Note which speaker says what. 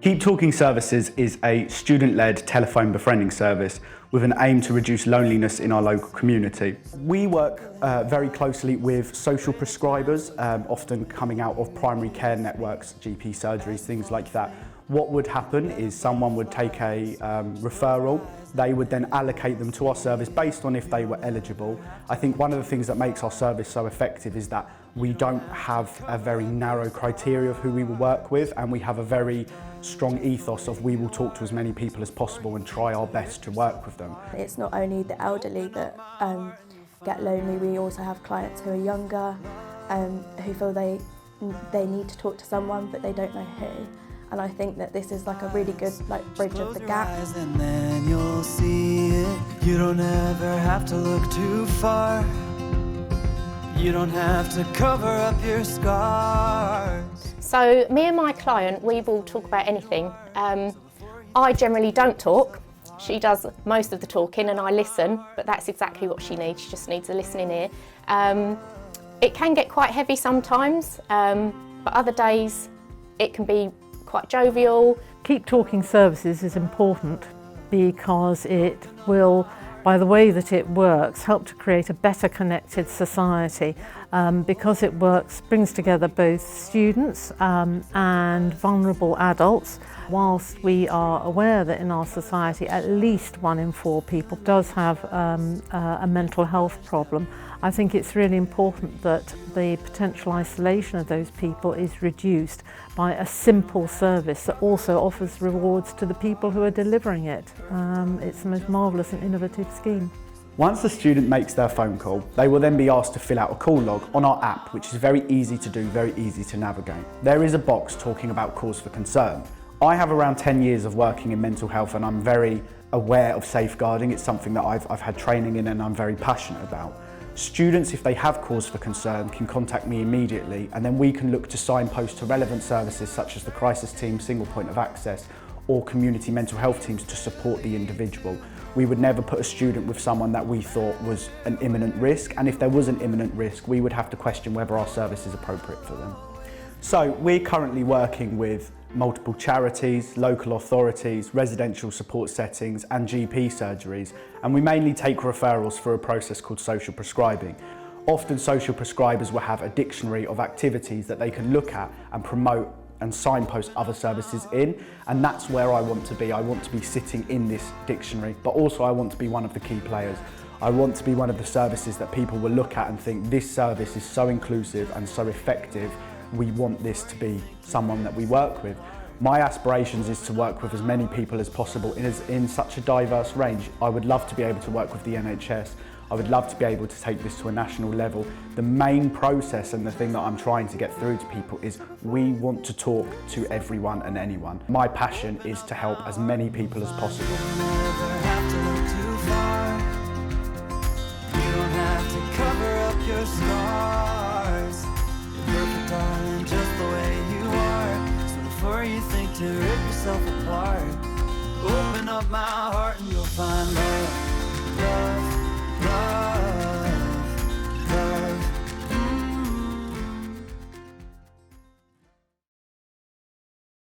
Speaker 1: KeepTalking Services is a student-led telephone befriending service with an aim to reduce loneliness in our local community. We work very closely with social prescribers, often coming out of primary care networks, GP surgeries, things like that. What would happen is someone would take a referral, they would then allocate them to our service based on if they were eligible. I think one of the things that makes our service so effective is that we don't have a very narrow criteria of who we will work with, and we have a very strong ethos of we will talk to as many people as possible and try our best to work with them.
Speaker 2: It's not only the elderly that get lonely, we also have clients who are younger, who feel they need to talk to someone but they don't know who. And I think that this is like a really good bridge of the gap.
Speaker 3: And then you'll see it. You don't ever have to look too far. You don't have to cover up your scars.
Speaker 4: So me and my client, we will talk about anything. I generally don't talk. She does most of the talking and I listen, but that's exactly what she needs. She just needs a listening ear. It can get quite heavy sometimes, but other days it can be quite jovial.
Speaker 5: KeepTalking Services is important because it will, by the way that it works, help to create a better connected society because it brings together both students and vulnerable adults. Whilst we are aware that in our society at least 1 in 4 people does have a mental health problem, I think it's really important that the potential isolation of those people is reduced by a simple service that also offers rewards to the people who are delivering it. It's the most marvellous and innovative scheme.
Speaker 1: Once the student makes their phone call, they will then be asked to fill out a call log on our app, which is very easy to do, very easy to navigate. There is a box talking about cause for concern. I have around 10 years of working in mental health and I'm very aware of safeguarding. It's something that I've had training in and I'm very passionate about. Students, if they have cause for concern, can contact me immediately, and then we can look to signpost to relevant services such as the crisis team, single point of access, or community mental health teams to support the individual. We would never put a student with someone that we thought was an imminent risk, and if there was an imminent risk, we would have to question whether our service is appropriate for them. So we're currently working with multiple charities, local authorities, residential support settings and GP surgeries, and we mainly take referrals through a process called social prescribing. Often social prescribers will have a dictionary of activities that they can look at and promote and signpost other services in, and that's where I want to be. I want to be sitting in this dictionary, but also I want to be one of the key players. I want to be one of the services that people will look at and think this service is so inclusive and so effective. We want this to be someone that we work with. My aspirations is to work with as many people as possible in such a diverse range. I would love to be able to work with the NHS. I would love to be able to take this to a national level. The main process and the thing that I'm trying to get through to people is we want to talk to everyone and anyone. My passion is to help as many people as possible.
Speaker 3: You don't have to look too far. You don't have to cover up your scars. You're perfect, darling, just the way you are. So before you think to rip yourself apart, open up my heart and you'll find love.